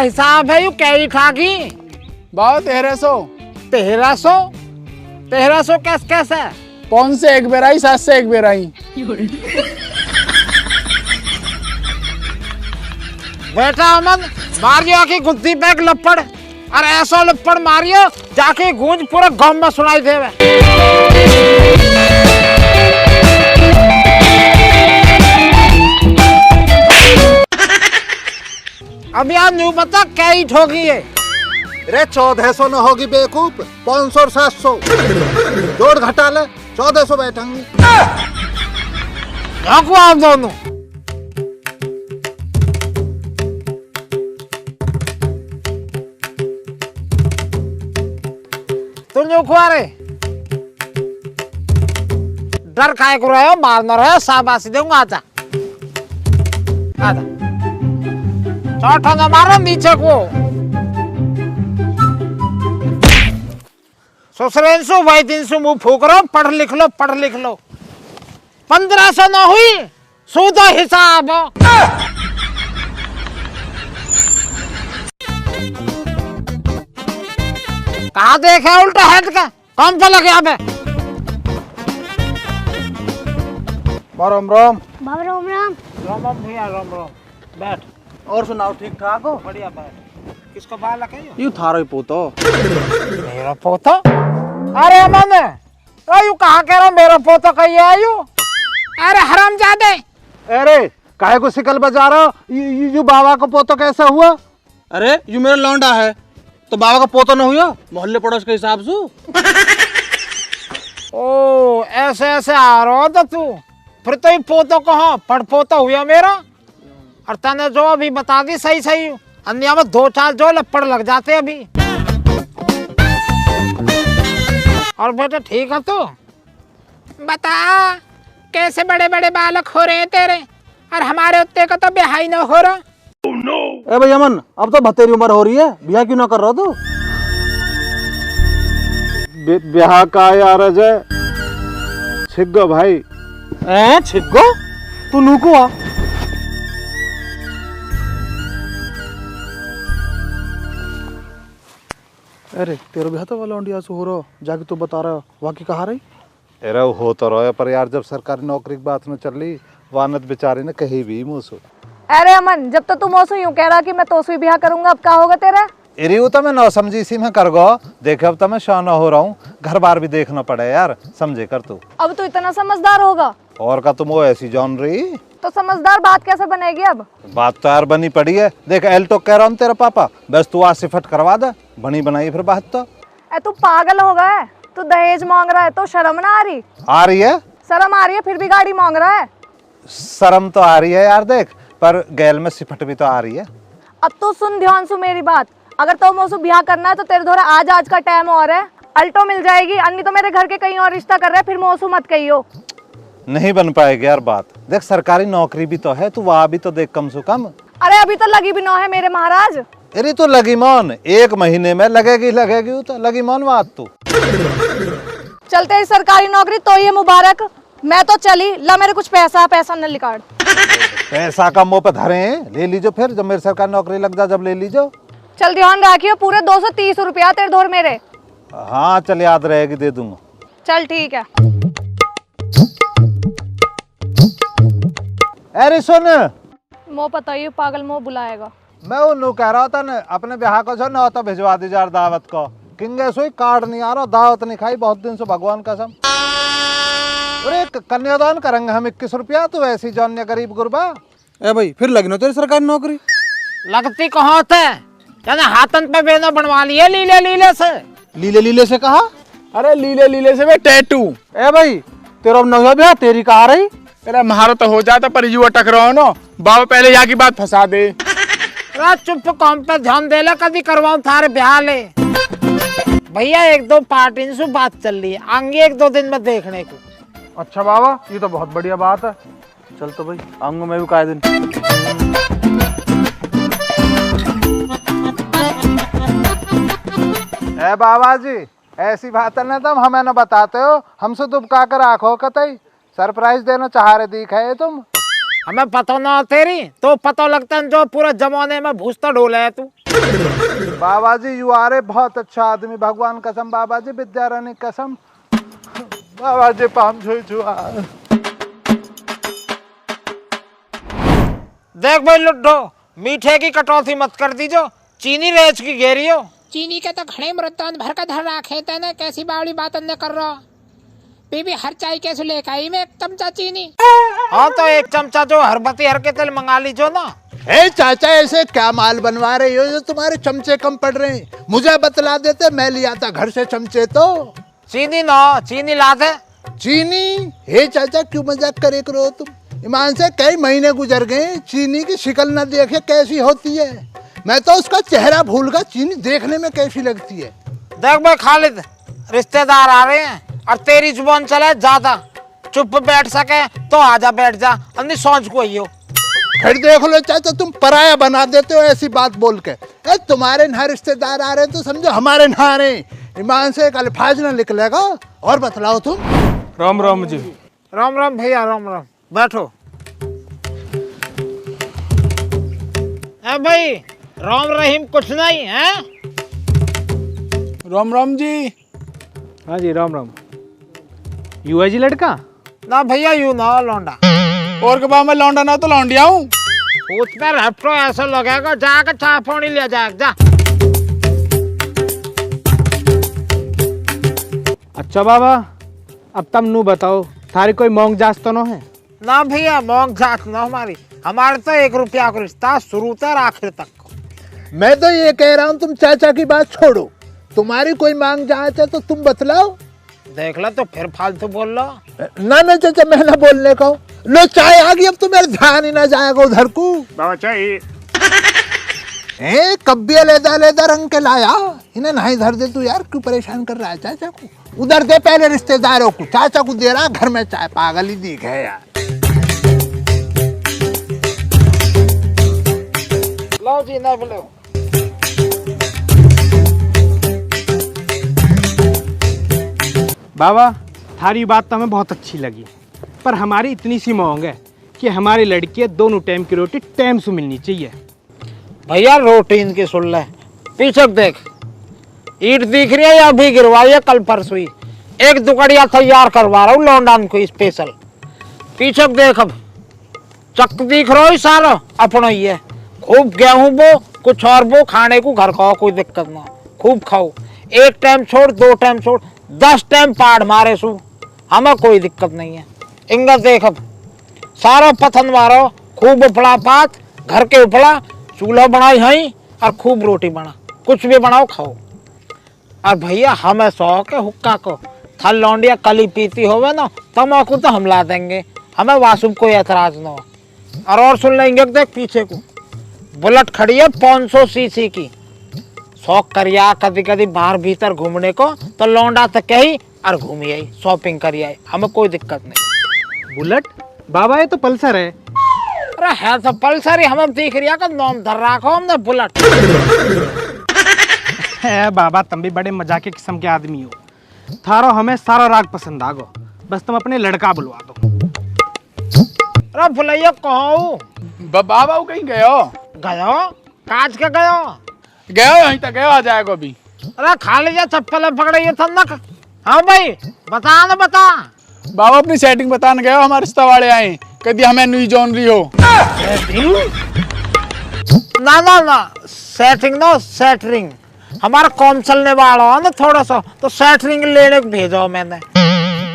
हिसाब है you carry खागी बाबा 1300 1300 कैसे 5 से 1 बेराई 7 से 1 बेराई। बेटा अमन मारियो की गुद्दी पे एक लपड़ और ऐसा लपड़ मारियो जाके गूंज पूरा गांव में सुनाई देवे। अभी आप न्यू बता क्या ही ठोगी है। अरे 1400 न होगी बेवकूफ, 500 और 700 जोड़ घटा ले 1400 बैठेंगी। आप दोनों तुम जो खुआरे डर खाए को रहे हो, मारना रहे हो, शाबाशी दूंगा। आजा आजा चौथा न मारो नीचे को। ससुरेंसु भाई 300 मुंह फूक रहा हूं, पढ़ लिख लो 1500 न हुई सूदो हिसाब। कहा देखे उल्टा हेड का कौन सा लगे अब राम राम। बाबा राम राम। राम राम भैया राम राम। बैठ और सुनाओ ठीक ठाक हो? बढ़िया बैठ। किसको बाल लगे यू थारो ही पोतो। मेरा पोता? अरे अमन यू कहाँ कह रहा मेरा पोता कहीं आयु? अरे हरामजादे। अरे काहे को सिकल बजा रहा हो? यू बाबा का पोतो कैसे हुआ? अरे यू मेरा लौंडा है तो बाबा का पोता न हुआ मोहल्ले पड़ोस के हिसाब से। ओ ऐसे ऐसे आ रहा था तू, फिर तो पोतो कहाँ पड़ पोता हुआ मेरा। और तने जो अभी बता दी सही सही अन्य में 2-4 जो लपड़ लग जाते अभी। और बेटा ठीक है तू बता कैसे बड़े बड़े बालक हो रहे हैं तेरे और हमारे उत्ते का तो ब्याह ही न हो रहा। ए भाई अमन अब तो भतेरी उम्र हो रही है, ब्याह क्यों ना कर रहा तू? ब्याह का यार अजय छिग्गो भाई। छिग्गो तू नूकू आ। अरे तेरा ब्याह तो वाला इंडिया से हो रहा जाके तू बता रहा वाकई कहा रही? अरे हो तो रहा पर यार जब सरकारी नौकरी की बात न चल रही वानत बेचारी ने कही भी मुँह। अरे अमन जब तो तुम ओसो यूं कह रहा कि मैं तोसवी ब्याह करूंगा, अब क्या होगा तेरा? अरे वो तो मैं नौ समझी इसी में कर गो देखे अब तो मैं शाना हो रहा हूँ, घर बार भी देखना पड़े यार, समझे कर तू। अब तू इतना समझदार होगा और का तुम वो ऐसी जान रही तो समझदार बात कैसे बनेगी? अब बात तो यार बनी पड़ी है। देख एल तो कह रहा हूँ तेरा पापा, बस तू आज सिफट करवा दे, बनी बनाई फिर बात तो। तू पागल हो गया है? तू दहेज मांग रहा है तो शर्म ना आ रही? आ रही है शर्म आ रही है फिर भी गाड़ी मांग रहा है। शर्म तो आ रही है यार देख, पर गैल में सिफट भी तो आ रही है। अब तू सुन ध्यान से मेरी बात, अगर तो मोसू ब्याह करना है तो तेरे द्वारा आज का टाइम और है, अल्टो मिल जाएगी, अन्नी तो मेरे घर के कहीं और रिश्ता कर रहे हैं, फिर मोसू मत कहियो। नहीं बन पाएगी यार बात, देख सरकारी नौकरी भी तो है, तू वहाँ भी तो देख कम से कम। अरे अभी तो लगी भी न है मेरे महाराज। अरे तो लगी मौन 1 महीने में लगेगी तो लगी मौन बात तू। चलते ही सरकारी नौकरी तो ये मुबारक, मैं तो चली ला मेरे कुछ पैसा न निकाल। पैसा का मुँह पे धरे ले लीजो, फिर जब मेरी सरकारी नौकरी लग जा जब ले लीजो। चल ध्यान रखियो पूरे 230 रुपया तेरे धोर मेरे। हाँ चल याद रहेगी दे दूंगा। चल ठीक है। अरे सुन मो पता ही पागल मो बुलाएगा। मैं उन्होंने कह रहा था न अपने ब्याह को जो न तो भिजवा दी यार दावत को, किंगे सोई कार्ड नहीं आ रहा, दावत नहीं खाई बहुत दिन से भगवान कसम। अरे कन्यादान करेंगे हम 21 रुपया, तो ऐसी जानिए गरीब गुरबा। ए भाई फिर लगी ना तेरी सरकारी नौकरी? लगती कहाँ थे यानी हाथन पे बेना बनवा लिए लीले से। लीले से कहा? अरे लीले से टैटू। ए भाई तेरा अब नया ब्याह तेरी कहा रही? अरे महारा तो हो जाता पर यू अटक रहा हो ना, बाबा पहले यहाँ की बात फंसा दे। चुप काम पे ध्यान दे ला, कभी करवाऊं थारे ब्याह ले। भैया 1-2 पार्टी से बात चल रही है, आएंगे 1-2 दिन में देखने को। अच्छा बाबा ये तो बहुत बढ़िया बात है, चल तो भाई, आऊंगा मैं भी काहे दिन। ए बाबा जी, ऐसी बात है ना तुम हमें न बताते हो, हमसे दुबका कर आंखों कतई सरप्राइज देना चाह रहे दिख है तुम। हमें पता ना तेरी तो पता लगता है जो पूरा जमाने में भूसता डोले है तू। बाबा जी यू आर ए बहुत अच्छा आदमी, भगवान कसम बाबा जी, विद्या रानी कसम। बाबा जी पाम छुआ। देख भाई लुड्डो, मीठे की कटौती मत कर दीजो, चीनी रेच की घेरी हो। चीनी के तो घड़े मृतन भर का धर रखे थे, कैसी बावड़ी बात न कर रहा। बीबी हर चाय कैसे लेकर आई में 1 चमचा चीनी। हाँ तो 1 चमचा जो हरबती हर के तेल मंगा लीजो ना। ए चाचा, ऐसे क्या माल बनवा रही हो जो तुम्हारे चमचे कम पड़ रहे हैं? मुझे बतला देते, मैं लिया था घर से चमचे। तो चीनी ना, चीनी ला दे। चीनी? हे चाचा क्यों मजाक करे करो तुम? ईमान से कई महीने गुजर गए, चीनी की शिकल न देखे कैसी होती है। मैं तो उसका चेहरा भूल गया, चीनी देखने में कैसी लगती है। देख भाई खालिद, रिश्तेदार आ रहे हैं और तेरी जुबान चले ज्यादा। चुप बैठ सके तो आजा बैठ जा, अन्नी सोच को ही हो। फिर देख लो चाचा, तुम पराया बना देते हो ऐसी बात बोल के। ए, तुम्हारे यहाँ रिश्तेदार आ रहे तो समझो हमारे यहाँ आ रहे। ईमान से एक अल्फाज न निकलेगा। और बतलाओ तुम। राम राम जी। राम राम भैया, राम राम, बैठो। ए भाई, राम रहीम कुछ नहीं है। राम राम जी। हाँ जी राम राम। युवा जी लड़का? ना भैया यू ना लौंडा। और के बाद मैं लौंडा ना तो लौंडिया हूँ। पूछ पे रैप्टो ऐसा लगेगा, जाकर चाय पानी ले जाएगा जा। अच्छा बाबा, अब तुम नू बताओ, थारी कोई मोंग जास तो न है? ना भैया मोंग जात ना हमारी, हमारे तो 1 रुपया का रिश्ता शुरू से आखिर तक। मैं तो ये कह रहा हूँ तुम चाचा की बात छोड़ो, तुम्हारी कोई मांग जांच है तो तुम बतलाओ। देख लो तो फिर फालतू बोल लो। ना चाचा, मैं ना बोलने का हूँ। लो चाय आ गई, अब तो मेरा ध्यान ही ना जाएगा उधर को। बाबा चाहिए। कब्बी लेदा रंग के लाया, इन्हें नहीं धर दे तू यार, क्यों परेशान कर रहा है चाचा को? उधर दे पहले रिश्तेदारों को, चाचा को दे रहा घर में चाय। पागल ही दिख है यार। लो जी ना बोलो। बाबा, थारी बात तो हमें बहुत अच्छी लगी, पर हमारी इतनी सी मांग है कि हमारी लड़की दोनों टाइम की रोटी टाइम से मिलनी चाहिए। भैया रोटी इनकी सुन ले, पीछे देख, ईट दिख रही है या अभी गिरवाई है कल परसों ही। एक दुकड़िया तैयार करवा रहा हूँ लौंडान को स्पेशल। पीछे देख, अब चक दिख रहा है सारा अपना ही है। खूब गेहूं बो, कुछ और बो, खाने को घर खाओ, कोई दिक्कत ना, खूब खाओ। 1 टाइम छोड़, 2 टाइम छोड़, 10 टाइम पाड़ मारे सू, हमें कोई दिक्कत नहीं है। इंगा देख, अब सारा पथन मारो, खूब उपड़ा पात, घर के उपड़ा, चूल्हा बनाई हई और खूब रोटी बना, कुछ भी बनाओ खाओ। और भैया हमें शौक है हुक्का को, थल लौंडिया कली पीती होवे ना, तम्बाकू तो हम ला देंगे, हमें वासुब कोई एतराज ना हो। और सुन लेंगे, देख पीछे को बुलेट खड़ी है 500 सीसी की। शौक करिया कभी कभी बाहर भीतर घूमने को तो लौंडा तक कही और घूमी आई, शॉपिंग करी आई, हमें कोई दिक्कत नहीं। बुलेट? बाबा ये तो पल्सर है। अरे है तो पल्सर ही, हमें दिख रहा का नाम धर रखो हमने बुलेट। है बाबा, तुम भी बड़े मजाक के किस्म के आदमी हो। थारो हमें सारा राग पसंद आगो, बस तुम अपने लड़का बुलवा दो। अरे भुलैया कहो बाबा वो कहीं गयो? गयो काज के गयो? गयो यहीं तक गयो, आ जाएगा अभी। अरे खाली जा चप्पल पकड़े ये ठंडक। हाँ भाई बता ना बता। बाबा अपनी सेटिंग बताने गयो, हमारे रिश्ता वाले आए, कभी हमें न्यू जॉन रही हो। ना ना ना, सेटिंग ना सेटरिंग, हमारा कौन चलने वाला है ना थोड़ा सा, तो सेटरिंग लेने को भेजो मैंने।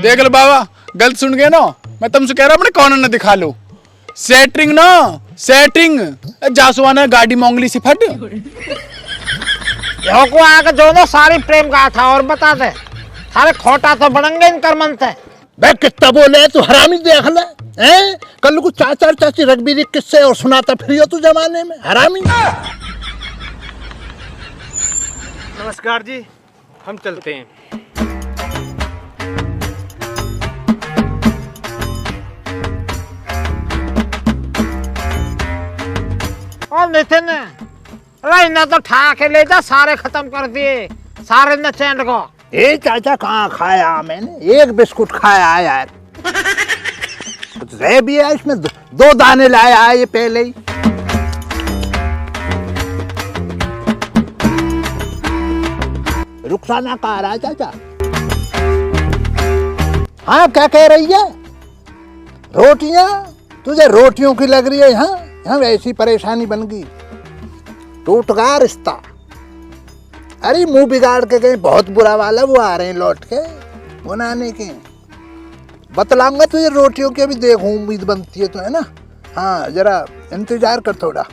देख लो बाबा, गलत सुन गए ना, मैं तुमसे कह रहा हूँ अपने कॉर्नर न दिखा लो। सेटरिंग ना सेटिंग, जासुआ ने गाड़ी मोंगली सी फट। यो को आके जो ना सारी प्रेम गाथा और बता दे, सारे खोटा तो बनेंगे इन कर्मन से। बे कितना बोले तू, हरामी देख ले। कल को चाचा चाची रघबीर किस्से और सुनाता फिर तू जमाने में, हरामी। नमस्कार जी, हम चलते हैं। नितिन रहना तो ठा के ले जा, सारे खत्म कर दिए सारे न चैंड को। ए चाचा कहाँ खाया मैंने, एक बिस्कुट खाया है यार। कुछ रह भी है इसमें, दो दाने लाया है ये पहले ही। रुखसाना कहाँ रहा है चाचा? हाँ क्या कह रही है? रोटियां तुझे रोटियों की लग रही है। यहाँ वैसी परेशानी बन गई, टूट गया रिश्ता। अरे मुंह बिगाड़ के गए, बहुत बुरा वाला, वो आ रहे हैं लौट के बनाने के। बतलाऊंगा तुझे रोटियों की, अभी देखूं उम्मीद बनती है तो, है ना। हाँ जरा इंतजार कर थोड़ा।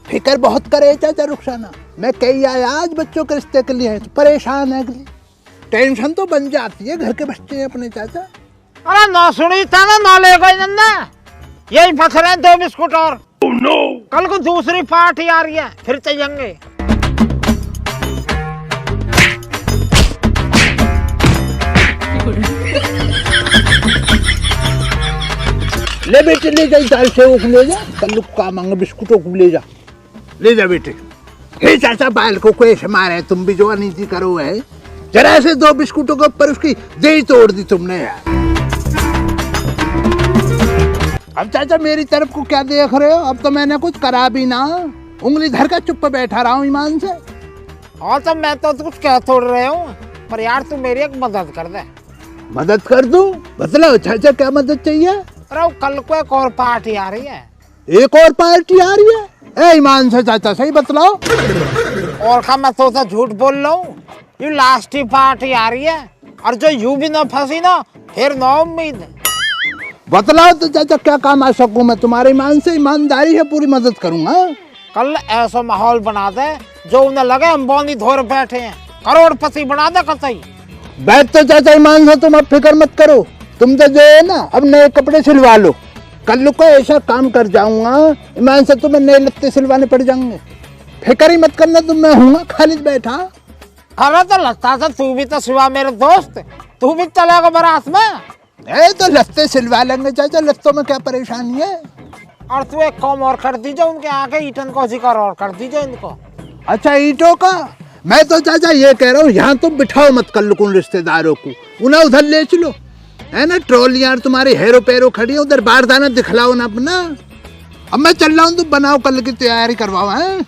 फिक्र बहुत करे चाचा रुखसाना, मैं कही आया आज बच्चों के रिश्ते के लिए, तो परेशान है अगली। टेंशन तो बन जाती है, घर के बच्चे हैं अपने चाचा। अरे ना सुनी था ना ले गई नन्ना, यही फंस रहे हैं 2 बिस्कुट और। कल को दूसरी पार्टी आ रही है, फिर चाहिएंगे। ले बेटे ले जा, दाल से ले जा, कल का मांगे बिस्कुटों को ले जा, ले जा बेटे। हे चाचा बाल को कैसे मारे, तुम भी जो अनीति करो है। जरा से 2 बिस्कुटों के ऊपर उसकी दही तोड़ दी तुमने यार। अब चाचा मेरी तरफ को क्या देख रहे हो? अब तो मैंने कुछ करा भी ना, उंगली धर कर चुप बैठा रहा हूँ ईमान से। और तो मैं तो कुछ कह तोड़ रहे हूँ, पर यार तू मेरी एक मदद कर दे। मदद कर दूं? बतलाओ चाचा क्या मदद चाहिए? अरे कल को एक और पार्टी आ रही है। एक और पार्टी आ रही है? ए ईमान से चाचा सही बतलाओ। और का मैं तो झूठ बोल रहा हूँ, ये लास्ट ही पार्टी आ रही है, और जो यू भी ना फंसी ना, फिर ना उम्मीद। बतलाओ तो चाचा क्या काम आ सकूं मैं तुम्हारे ईमान से? ईमानदारी है, पूरी मदद करूंगा। कल ऐसा माहौल बना दे जो उन्हें लगे हम बोनी धोर बैठे हैं, करोड़पति बना दे कतई। बैठ तो चाचा ईमान से, तुम अब फिक्र मत करो। तुम तो जो है ना अब नए कपड़े सिलवा लो, कल को ऐसा काम कर जाऊंगा ईमान से, तुम्हें नए लत्ते सिलवाने पड़ जाएंगे। फिक्र ही मत करना, तुम मैं हूँ खालिद बैठा। अरे तो लगता था तू भी तो सिवा मेरे दोस्त, तू भी चलेगा बारात में। ए तो लत्ते सिलवा लेंगे चाचा, लत्तों में क्या परेशानी है। और तू एक काम और कर दीजिए, उनके आगे ईटन को जिक्र और कर दीजिए इनको। अच्छा ईटों का? मैं तो चाचा ये कह रहा हूँ, यहाँ तुम बिठाओ मत कल को रिश्तेदारों को, उन्हें उधर ले चलो, है ना। ट्रॉलियां तुम्हारी हेरो पैरो खड़ी है उधर, बारदाना दिखलाओ ना अपना। अब मैं चल रहा हूँ, तुम बनाओ कल की तैयारी करवाओ। है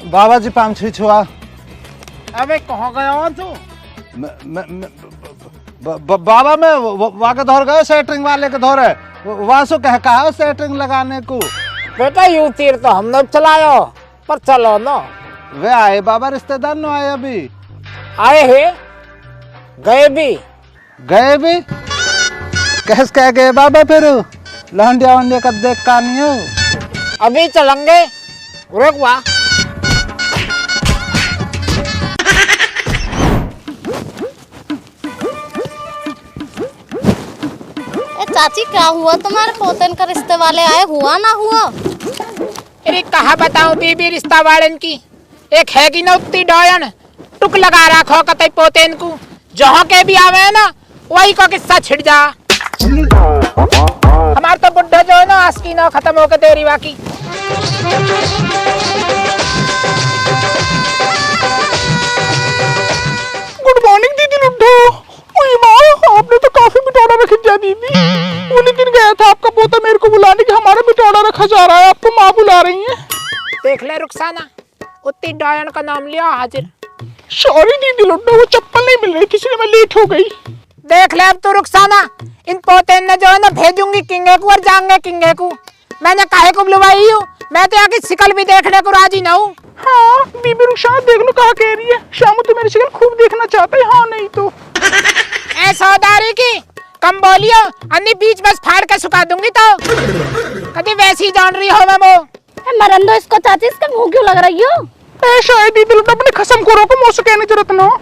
बाबा जी 5-6 छुआ। अबे कहाँ गया हो तू? बाबा मैं वहाँ के धोर गए, सेटरिंग वाले के धोर है, वहाँ से कहा सेटरिंग लगाने को। बेटा यू तीर तो हमने चलायो, पर चलो ना। वे आए बाबा रिश्तेदार न आए अभी? आए है, गए भी। गए भी? कैसे कह गए बाबा फिर? लहंडिया वंडिया का देख का नहीं हो? अभी चलेंगे, रुक वाह। चाची क्या हुआ तुम्हारे पोतन का रिश्ते वाले आए, हुआ ना हुआ? अरे कहा बताऊं बीबी रिश्ता वालन की, एक है कि ना उतनी डॉयन टुक लगा रखो कतई पोतेन को, जहाँ के भी आवे ना वही को किस्सा छिड़ जा। हमार तो बुढ़ा जो है ना आस्की ना खत्म होके तेरी बाकी। गुड मॉर्निंग दीदी लुड्डो। ओए माँ, आपने तो काफी बिटौड़ा रख दिया दीदी। उन्हीं दिन गया था आपका पोता मेरे को बुलाने कि हमारा बिटौड़ा रखा जा रहा है, आपको माँ बुला रही है। देख ले रुखसाना, उतनी डॉयन का नाम लिया हाजिर। सॉरी दीदी लुड्डो, वो चप्पल नहीं मिल रही थी इसलिए मैं लेट हो गई। देख ले अब तो रुखसाना, इन पोतेन ने जो है ना भेजूंगी किंगे को और जाएंगे किंगे को। मैंने काहे को बुलवाई हूँ, मैं तो यहाँ की शिकल भी देखने को राजी न हूँ। हाँ बीबी रुखसाना देख लो कहा कह रही है, शाम तो मेरी शक्ल खूब देखना चाहता है। हाँ नहीं तो सौदारी की कम बोलियो, अन्नी बीच बस फाड़ के सुखा दूंगी तो कभी वैसी जान रही हो मैं वो। मरन दो इसको चाची, इसका मुंह क्यों लग रही हो? ऐसा है दीदी लुड्डो, अपने खसम को रोको, मुझसे कहने जरूरत न हो।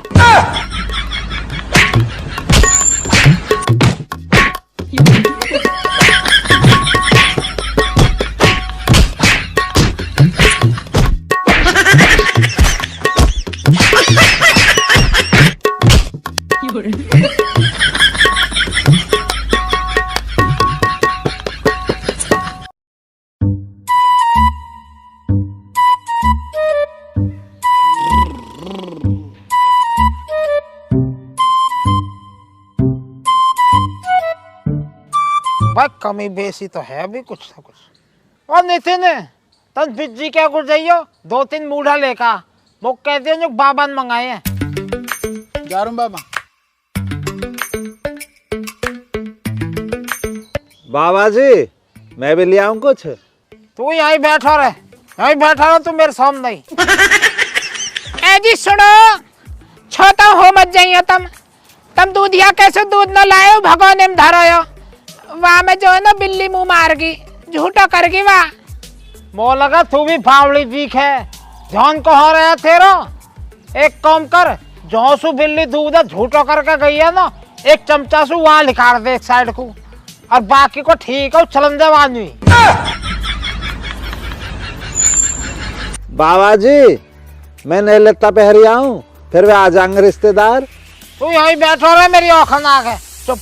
भाई कमी बेसी तो है भी कुछ ना कुछ। और नितिन तन बिज्जी क्या कुछ जाइयो 2-3 मूढ़ा लेका वो कहते हैं जो बाबा ने मंगाए हैं। जा रहा हूँ बाबा। बाबा जी मैं भी ले आऊं कुछ। तू यहीं बैठा रहे, यहीं बैठा रहे तू मेरे सामने ही। ए जी सुनो, छोटा हो मत जाइए तुम दूधिया कैसे दूध न लाए हो भगवान में धरो वहाँ में जो है ना बिल्ली मुंह मार गई झूठा कर गई वहाँ। मो लगा तू भी फावड़ी दीख है, ध्यान कहाँ रहा तेरा। एक काम कर, जहाँ सु बिल्ली दूध झूठो करके गई है ना, एक चमचा सु वहाँ लिखा दे एक साइड को, और बाकी को ठीक है चलन दे आदमी। बाबा जी मैं नहीं लेता पहरी आऊं, फिर वे आ जाएंगे रिश्तेदार। तू यहीं बैठो रहे, मेरी औखन आ गए चुप।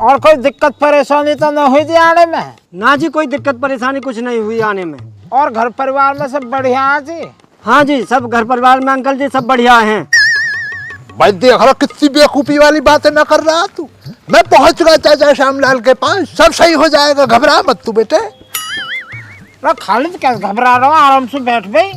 और कोई दिक्कत परेशानी तो न हुई थी आने में? ना जी कोई दिक्कत परेशानी कुछ नहीं हुई आने में। और घर परिवार में सब बढ़िया है जी? हाँ जी सब घर परिवार में अंकल जी सब बढ़िया हैं। भाई देख लो कितनी बेवकूफी वाली बातें न कर रहा तू। मैं पहुंच गया चाचा श्यामलाल के पास, सब सही हो जाएगा, घबरा मत तू बेटे। खालिद क्या घबरा रहा हूँ, आराम से बैठ गई।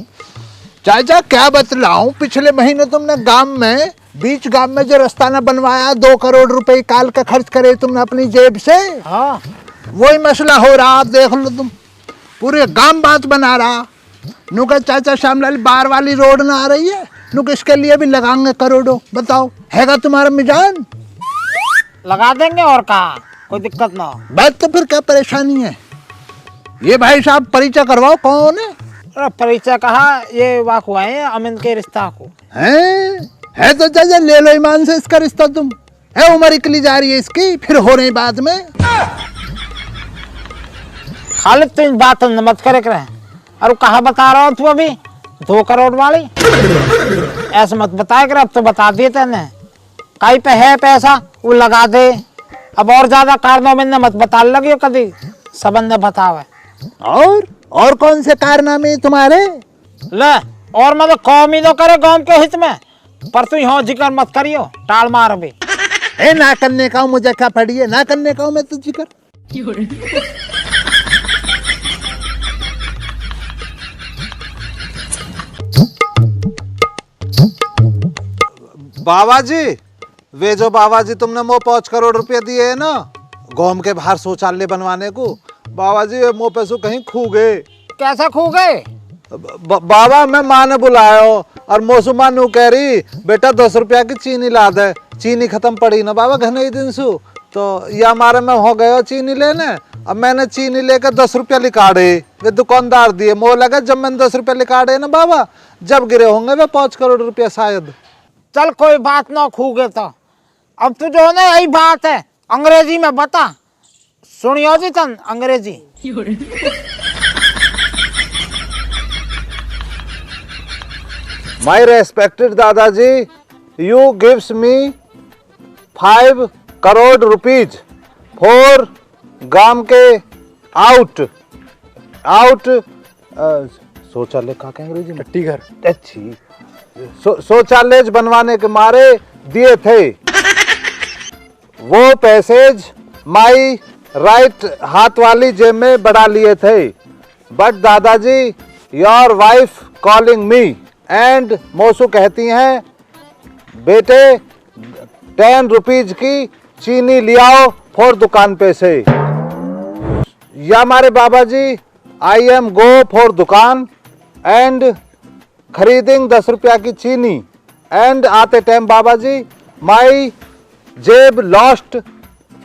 चाचा क्या बतलाऊं, पिछले महीने तुमने गांव में बीच गांव में जो रास्ता न बनवाया, 2 करोड़ रुपए काल का खर्च करे तुमने अपनी जेब से। हाँ वही मसला हो रहा, आप देख लो तुम पूरे गांव बात बना रहा। नुका चाचा श्यामलाल बार वाली रोड ना आ रही है, नुक इसके लिए भी लगाएंगे करोड़ों। बताओ हैगा तुम्हारा मिजान? लगा देंगे और कहा, कोई दिक्कत ना हो। बात तो फिर क्या परेशानी है? ये भाई साहब परिचय करवाओ, कौन है? अरे परिचय कहा, ये वाकु आए हैं अमिन के रिश्ता को। है तो चाचा ले लो ईमान से इसका रिश्ता। तुम है उम्र निकली जा रही है इसकी, फिर हो रही बाद में। खालिद तू इन बात मत करे रहे। और कहा बता रहा हूँ तू अभी 2 करोड़ वाली? ऐसे मत बताया कर, अब तो बता दिए तेने। कहीं पे है पैसा वो लगा दे, अब और ज्यादा कारनामे में मत बता लगे कभी सबन ने बतावे। और कौन से कारनामे तुम्हारे? ले और मतलब कौम ही तो करे गांव के हित में, पर तू यहाँ जिक्र मत करियो, टाल मार अभी। ए ना करने का मुझे क्या पड़ी है, ना करने का मैं तो जिक्र। बाबा जी वे जो बाबा जी तुमने मो 5 करोड़ रुपए दिए है ना गांव के बाहर शौचालय बनवाने को, बाबा जी मो पैसों कहीं खो गए। कैसे खो गए? बाबा मैं माँ ने बुलाया और मौसुमा नु कह रही बेटा 10 रुपया की चीनी ला दे, चीनी खत्म पड़ी ना बाबा घने ही दिन सु, तो ये हमारे में हो गए चीनी लेने। अब मैंने चीनी लेकर 10 रुपया लिकाड़े, वे दुकानदार दिए, मोह लगा जब मैंने 10 रुपया लिकाड़े ना बाबा, जब गिरे होंगे वे 5 करोड़ रुपया शायद। चल कोई बात ना, खो गए तो अब तू जो है ना यही बात है, अंग्रेजी में बता। सुनियो जी तन अंग्रेजी। My respected दादाजी, you gives me 5 crore rupees for गांव के आउट शौचालय का अंग्रेजी में टट्टी घर। अच्छी शौचालय बनवाने के मारे दिए थे। वो पैसेज माई राइट हाथ वाली जेब में बढ़ा लिए थे, बट दादाजी your wife calling me and मौसू कहती हैं बेटे 10 रुपीज की चीनी लियाओ फॉर दुकान पे से। या हमारे बाबा जी आई एम गो फॉर दुकान एंड खरीदिंग 10 रुपया की चीनी एंड आते टाइम बाबा जी माई जेब लॉस्ट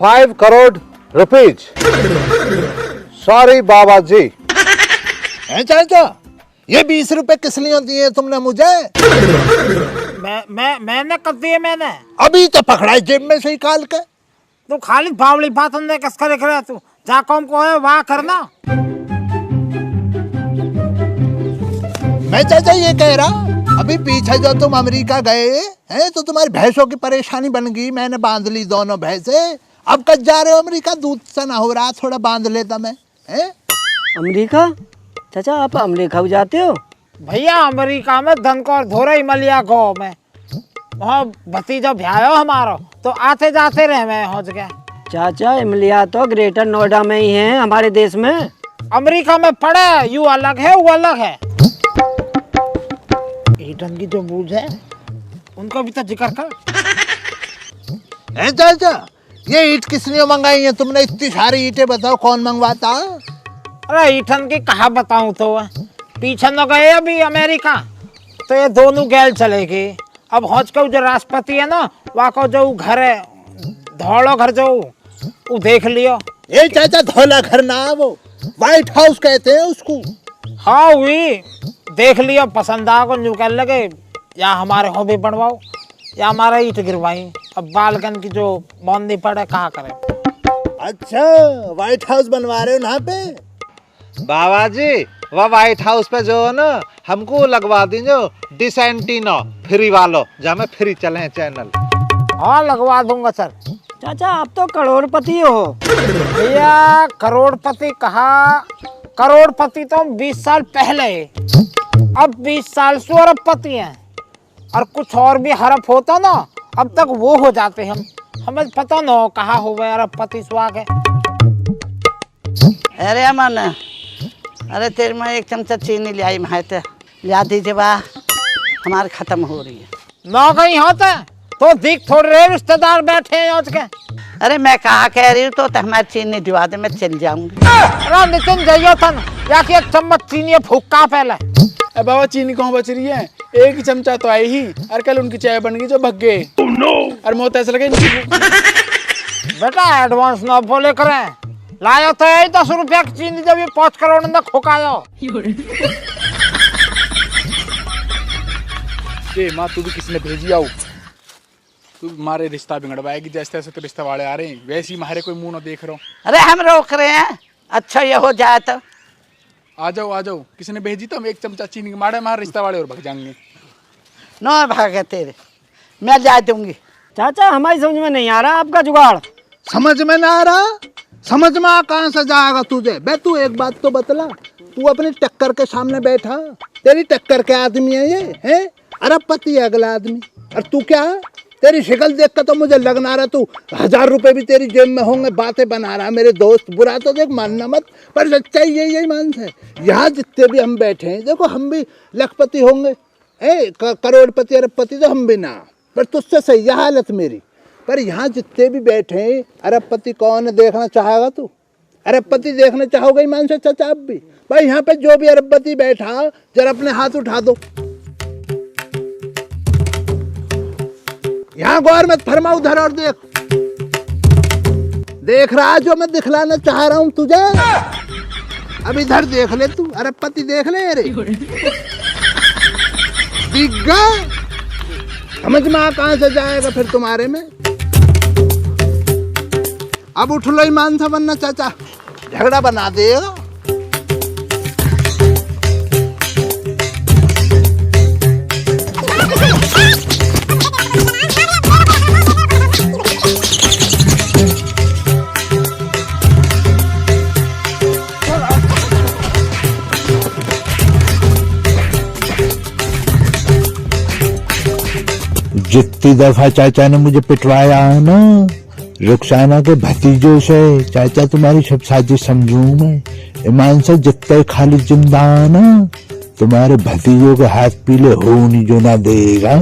5 करोड़ रुपीज। सॉरी बाबा जी। चाचा ये 20 रुपए किस लिए दिए तुमने मुझे? मैंने कब दिए? मैंने अभी तो पकड़ा जेब में से निकाल के। तू खाली बावली बात हमने किसका लिख रहा है? तू जा कौन को है वहाँ करना। मैं चाचा ये कह रहा अभी पीछे जो तुम अमेरिका गए हैं तो तुम्हारी भैंसों की परेशानी बन गई, मैंने बांध ली दोनों भैंसे। अब कब जा रहे हो अमेरिका? दूध सा ना हो रहा, थोड़ा बांध लेता मैं। अमेरिका? चाचा आप अमेरिका भी जाते हो? भैया अमेरिका में धनकौर धोरा हिमालय गाँव में वहाँ भतीजा भ्यायो हमारा, तो आते जाते रहे मैं हो गया। चाचा इमलिया तो ग्रेटर नोएडा में ही है हमारे देश में। अमेरिका में पड़े, यू अलग है वो अलग है। ईटन की जो बूझ है उनका भी तो जिक्र कर। है चाचा, ये ईट किसने मंगाई है तुमने? इतनी सारी ईटें बताओ, कौन मंगवाता? अरे ईटन की कहा बताऊं तो पीछे न गए अभी अमेरिका, तो ये दोनों गैल चलेगी। अब हौज का जो राष्ट्रपति है ना, वहाँ को जो घर है धौड़ो घर जो वो देख लियो। ये चाचा धौला घर ना, वो व्हाइट हाउस कहते हैं उसको। हाँ वही देख लियो, पसंद आ को न्यू कर लगे, या हमारे हो भी बनवाओ या हमारा ईट गिरवाई। अब बालकन की जो बौंदी पड़े कहाँ करे। अच्छा, व्हाइट हाउस बनवा रहे हो यहाँ पे? बाबा जी, वह व्हाइट हाउस पे जो है ना, हमको लगवा दीजिए डिश एंटीना फ्री वालो, जहाँ में फ्री चले चैनल। हाँ लगवा दूंगा सर। चाचा आप तो करोड़पति हो। भैया करोड़पति कहा, करोड़पति तो 20 साल पहले, अब 20 साल से अरबपति हैं। और कुछ और भी हरफ होता ना, अब तक वो हो जाते हम। हमें पता ना कहा हो गए अरबपति स्वाग है। अरे अमन, अरे तेरे में एक चमचा चीनी ले आई मैं तो लिया दीजिए बा, हमारे खत्म हो रही है। ना कहीं होता तो दिख थोड़े रहे रिश्तेदार बैठे हैं आज के। अरे मैं कहा कह रही हूँ तो हमारी चीनी दिवा दे, मैं चल जाऊंगी। अरे नितिन जाइयो थन, या कि एक चम्मच चीनी फूका पहले। अब बाबा चीनी कहाँ बच रही है? एक ही चमचा तो आई ही, और कल उनकी चाय बन गई जो भग गए। और मौत ऐसा लगे बेटा एडवांस ना बोले करें, लाया तो 10 रुपया की चीनी, जब ये 5 करोड़ में खोकायो। ये माँ तू भी किसी ने भेजी आओ, तू हमारे रिश्ता बिगड़वाएगी। जैसे तैसे तो रिश्ता वाले आ रहे हैं, वैसे ही हमारे कोई मुंह ना देख रहा हूँ। अरे हम रोक रहे हैं, अच्छा ये हो जाए तो आ जाओ, किसी ने भेजी तो हम एक चमचा चीनी मारे, हमारे रिश्ता वाले और भग जाएंगे। न भागे तेरे, मैं जा दूंगी। चाचा हमारी समझ में नहीं आ रहा आपका जुगाड़। समझ में ना आ रहा? समझ में आ कहाँ से जाएगा तुझे? बे तू एक बात तो बतला, तू अपनी टक्कर के सामने बैठा, तेरी टक्कर के आदमी है ये, है अरबपति है अगला आदमी, और तू क्या है? तेरी शक्ल देख कर तो मुझे लग ना रहा तू 1000 रुपए भी तेरी जेब में होंगे, बातें बना रहा मेरे दोस्त। बुरा तो देख मानना मत, पर सच्चाई यही मान से। यहाँ जितने भी हम बैठे हैं, देखो हम भी लखपति होंगे, करोड़पति अरबपति तो हम भी ना, पर तुझसे सही है हालत मेरी। पर यहाँ जितने भी बैठे हैं, अरबपति कौन देखना चाहेगा तू? अरबपति देखना चाहोगे ईमान से चाचा? आप भी भाई यहाँ पे जो भी अरबपति बैठा, जरा अपने हाथ उठा दो। यहाँ गौर मत फरमा, उधर और देख रहा जो मैं दिखलाना चाह रहा हूँ तुझे। अब इधर देख ले तू, अरबपति देख ले रे, दिख गया? समझ में आ कहाँ से जाएगा फिर तुम्हारे में। अब उठ लो ईमान से, वरना चाचा झगड़ा बना देगा। जितनी दफा चाचा ने मुझे पिटवाया है ना, रुखसाना के भतीजों से, चाचा तुम्हारी सब साजिश समझू मैं। ईमान से जितने खाली जिंदा है ना, तुम्हारे भतीजों के हाथ पीले हो नहीं जो ना देगा।